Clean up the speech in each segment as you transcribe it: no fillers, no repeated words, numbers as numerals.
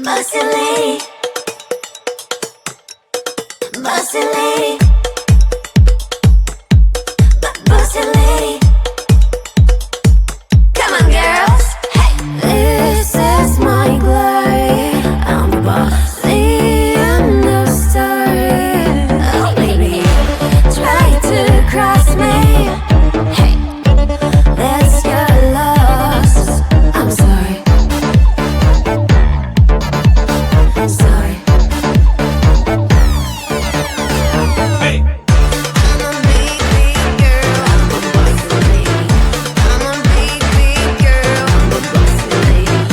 Bossy lady, bossy lady, bossy lady. Come on, girls. Hey, this is my glory. I'm the boss. The end of story. Oh, baby, try to cross me. Hey, that's your loss. I'm sorry. Sorry. Hey. I'm a big, big girl. I'm a bossy lady. I'm a big, big girl. I'm a bossy lady.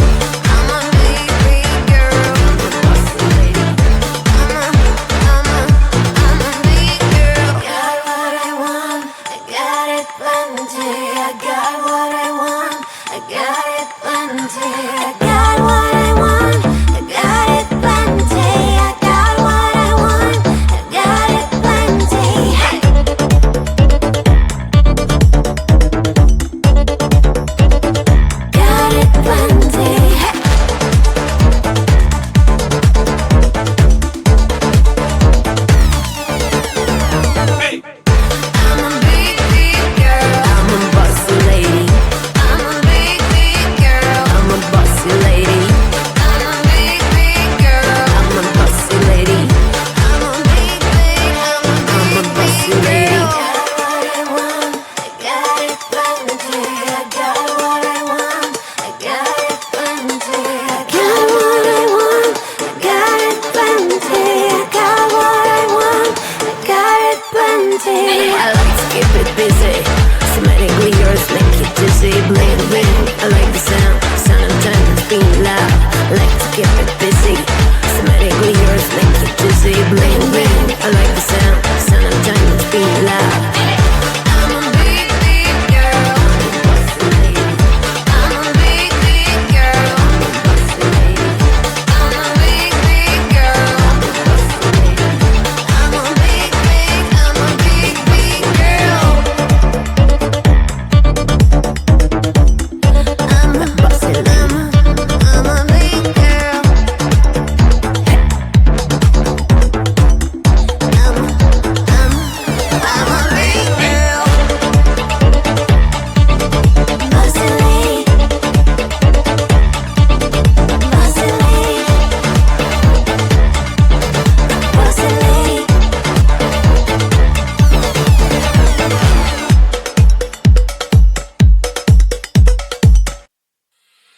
I'm a big, big girl. I'm a bossy lady. I'm a big girl. Got what I want. I got it plenty. I got what I want. I got it plenty. I got what I want. I got it plenty. I got what I want. I got it plenty. Hey. Got it plenty. Hey. Hey. I'm a big, big girl. I'm a bossy lady. I'm a big, big girl. I'm a bossy lady. I'm a big, big girl. I'm a bossy lady. I'm a big, big. I'm a bossy lady. I got what I want. I got it plenty. I got what I want. I got it plenty. I got what I want. I got it plenty. I got what I want. I got it plenty. I like to keep it busy. Somatic leaders make it dizzy. Bling bling. I like the sound. Sound of diamonds being loud. I like to keep it busy. Somatic leaders make it dizzy. Bling bling. I like the sound. Sound of diamonds being loud. I'm a big, big girl. I'm a bossy lady. I'm a big, big girl. I'm a bossy lady. I'm a big, big girl. I'm a bossy lady. I'm a big, big. I'm a big, big girl. I'm a bossy lady. I'm a big girl. I'm a big girl. Bossy lady. Bossy lady. Bossy lady.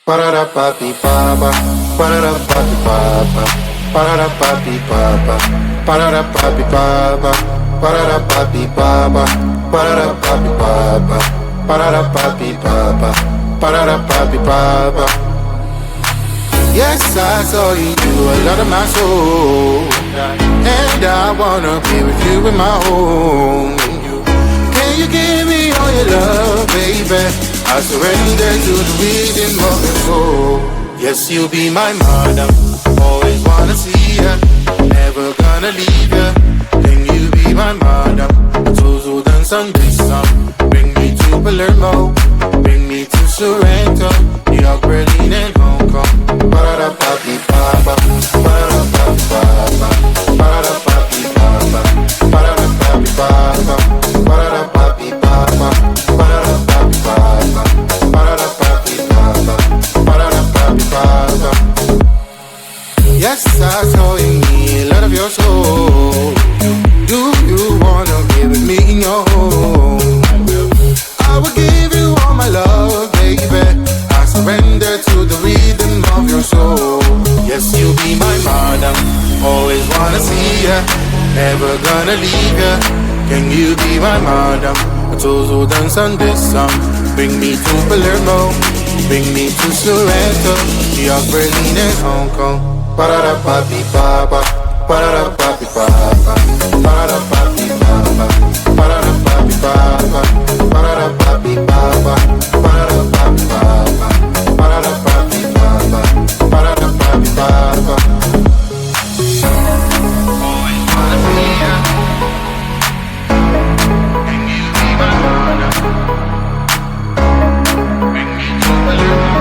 Parara papi papa, parara papi papa, parara papi papa, parara papi papa, parara papi papa, parara papi papa, parara papi papa, parara papi papa. Yes, I saw you do a lot of my soul, and I wanna be with you in my home. Can you give me all your love, baby? I surrender to the rhythm of your soul. Yes, you'll be my mother. Always wanna see ya, never gonna leave ya. Can you be my mother? Tuzo dan Sunday sun. Bring me to Palermo, bring me to Sorrento, New York, Berlin, and Hong Kong. Parara papi papa, parara papi papa, parara papi papa, parara papi papa, parara papi papa, parara papi papa, parara papi papa, parara papi papa. Yes, I saw in me a lot of your soul. Do you wanna be with me in your home? I will give you all my love, baby. I surrender to the rhythm of your soul. Yes, you'll be my mother. Always wanna see ya, never gonna leave ya. Can you be my mother? Tuzo dan Sunday sun. Bring me to Palermo, bring me to Sorrento, New York, Berlin, and Hong Kong. Parara papi papa, parara papi papa, parara papi papa, parara papi papa, parara papi papa, parara papi papa, parara papi papa, parara papi papa. Always wanna see ya. Can you be my mother? Bring me to Palermo.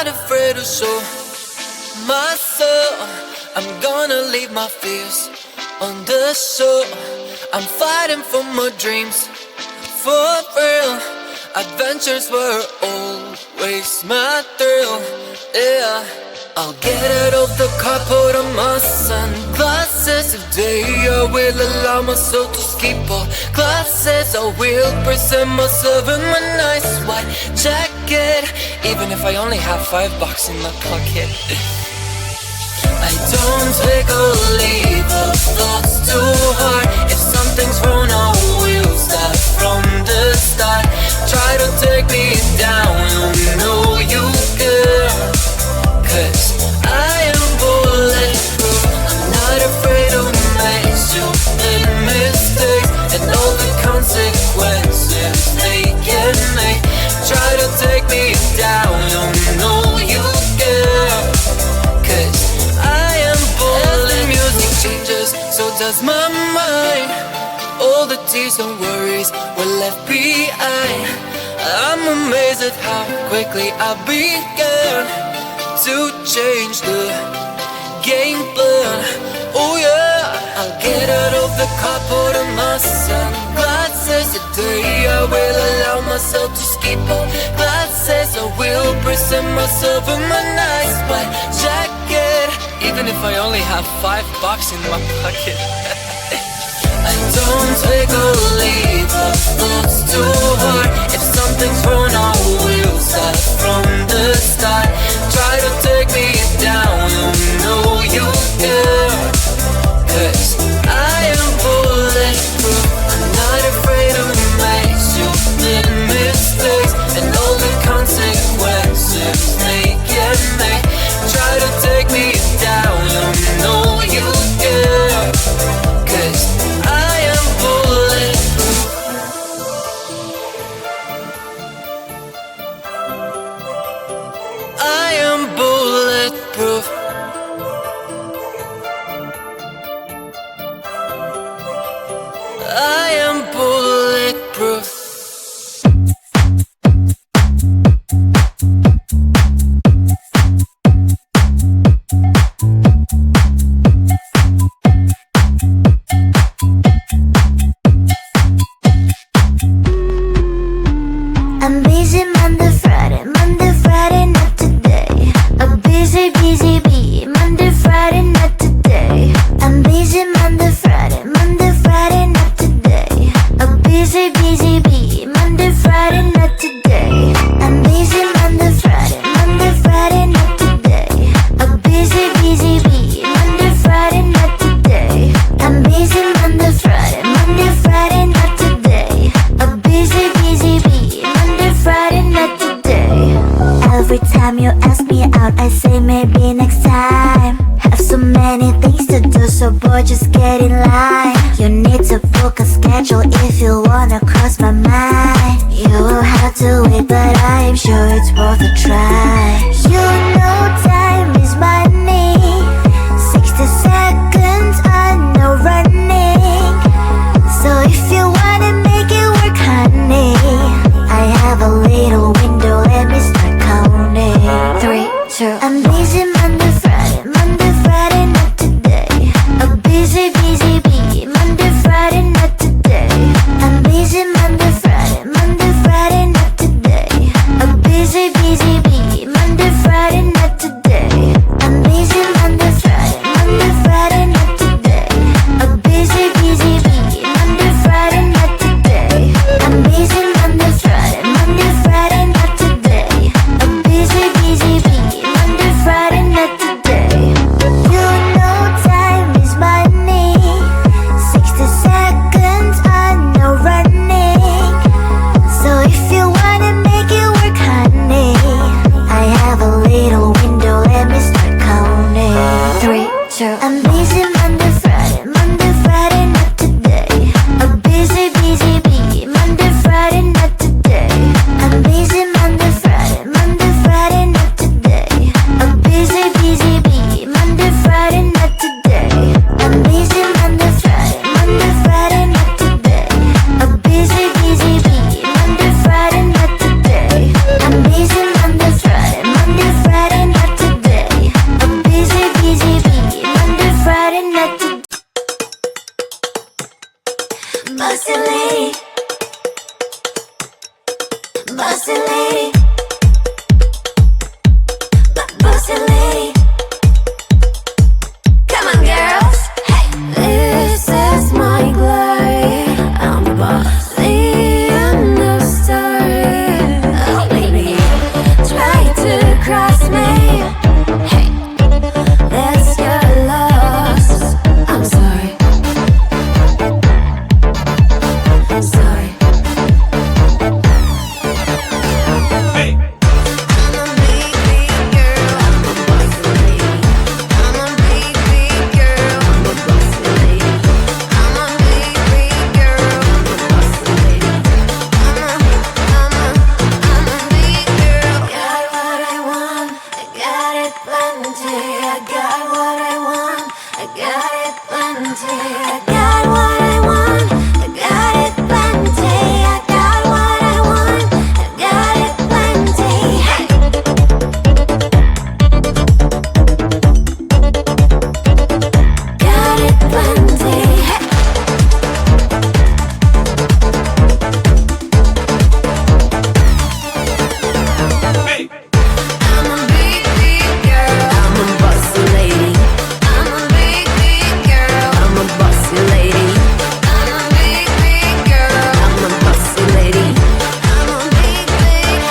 not afraid to show myself. I'm gonna leave my fears on the show. I'm fighting for my dreams, for real. Adventures were always my thrill, yeah. I'll get out of the car, put on my sunglasses. Today I will allow myself to skip all classes. I will present myself in my nice white jacket, even if I only have $5 in my pocket. I don't take or leave the thoughts too hard. If something's wrong, I will start from the start. Try to take me down, you know you care. 'Cause I am bulletproof. I'm not afraid to make stupid mistakes and all the consequences they can make. Try to take me down, you know you care. 'Cause I am bulletproof. As the music changes, so does my mind. All the tears and worries were left behind. I'm amazed at how quickly I began to change the game plan. Oh yeah, I'll get out of the car, put on my sunglasses. Today I will allow myself to skip all classes. I will present myself in my nice white jacket, even if I only have $5 in my pocket. I don't take or leave the thoughts too hard. If something's wrong, I will start from the start. Try to take me down, you know you care. 'Cause I am bulletproof. I'm not afraid to make stupid mistakes and all the consequences they can make. Try to take me down, you know you care. 'Cause I am bulletproof. I am bulletproof. I am bulletproof. I'm busy Monday, Friday, not today. I'm busy, bee. Monday, Friday, not today. I'm busy Monday, Friday, not today. I'm busy, bee. Monday, Friday, not today. I'm busy Monday, Friday, not today. I'm busy, bee. Monday, Friday, not today. I'm busy Monday, Friday, not today. I'm busy, bee. Monday, Friday, not today. Every time you ask me out, I say maybe next time. Have so many things to do, so boy, just get in line. You need to book a schedule if you wanna cross my mind. You will have to wait, but I am sure it's worth a try. You know time is money. 60 seconds, I know running. So if you wanna make it work, honey, I have a little window, let me start counting. 3, 2, I'm busy Monday, Friday, not today. I'm busy, bee. Monday, Friday, not today. I'm busy Monday, Friday, not today. I'm busy, bee. Monday, Friday, not today. I'm busy Monday, Friday, not today. I'm busy, bee. Monday, Friday, not today. I'm busy Monday, Friday, not today. I'm busy, bee. Monday, Friday, not plenty. I got what I want. I got it plenty. I got what I want. I got it plenty. I got what I want. I got it plenty. Got it plenty. Hey, I'm a big, big girl. I'm a bossy lady. I'm a big, big girl. I'm a bossy lady. I'm a big, big girl. I'm a bossy lady. I'm a big, big.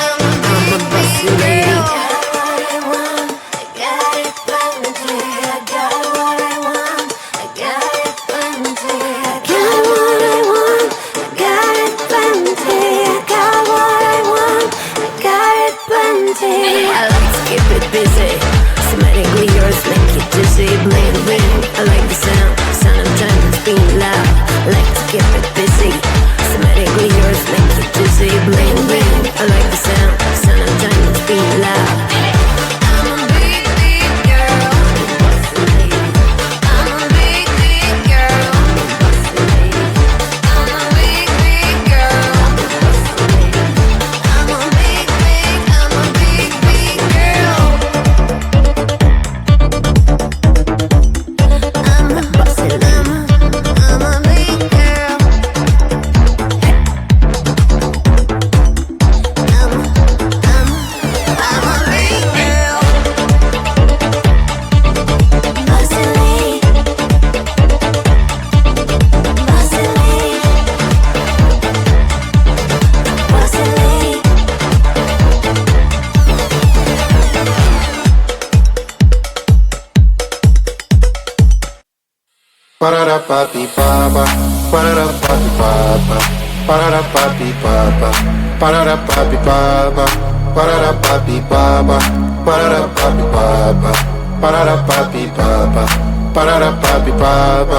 I'm a bossy lady. I got what I want. I got it plenty. I got what I want. I got it plenty. I got what I want. I got it plenty. I got what I want. I got it plenty. I like to keep it busy. Somatically yours make it dizzy. Bling bling. I like the sound of diamonds being loud. I like to keep it busy. Somatically yours make it dizzy. Bling bling. I like the sound of diamonds being loud. I'm a big, big girl. I'm a big, big girl. I'm a big, big girl. I'm a big, big. I'm a big, big girl. I'm a bossy lady. I'm a big girl. I'm a big girl. Bossy lady. Bossy lady. Bossy lady. Parara papi papa, parara papi papa, parara papi papa, parara papi papa, parara papi papa, parara papi papa, parara papi papa, parara papi papa.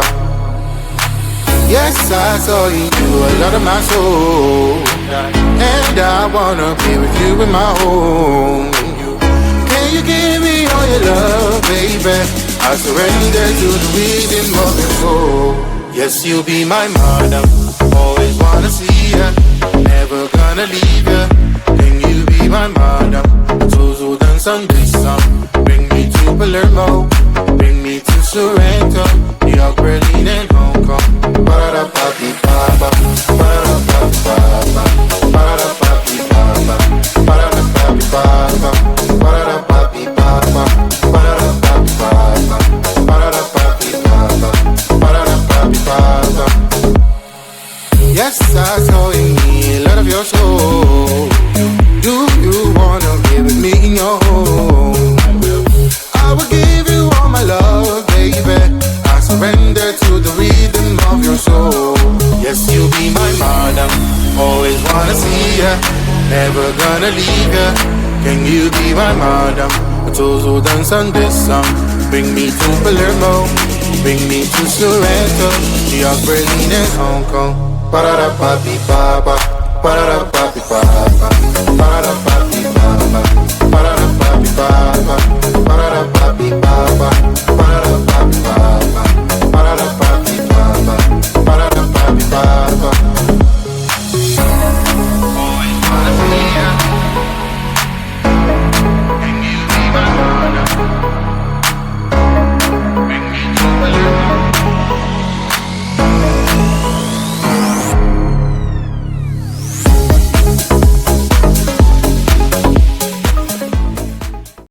Yes, I saw you do a lot of my soul, and I wanna be with you in my home. Can you give me all your love, baby? I surrender to the rhythm of your soul. Yes, you'll be my madam. Always wanna see ya, never gonna leave ya. Can you be my madam? Tuzo dançan song. Bring me to Palermo, bring me to Sorrento, New York, Berlin, and Hong Kong. Parara papi papa, parara papi papa, parara papi papa, parara papi papa, parara papi papa, parara papi papa, parara papi papa, parara papi papa. Yes, I saw in me a lot of your soul. Do you wanna be with me in your home? I will give you all my love, baby. I surrender to the rhythm of your soul. Yes, you'll be my madam. Always wanna see ya, never gonna leave ya. Can you be my madam? Tuzo dançan song. Bring me to Palermo, bring me to Sorrento, New York, Berlin, and Hong Kong. Parara papi papa, parara papi papa, parara papi papa, parara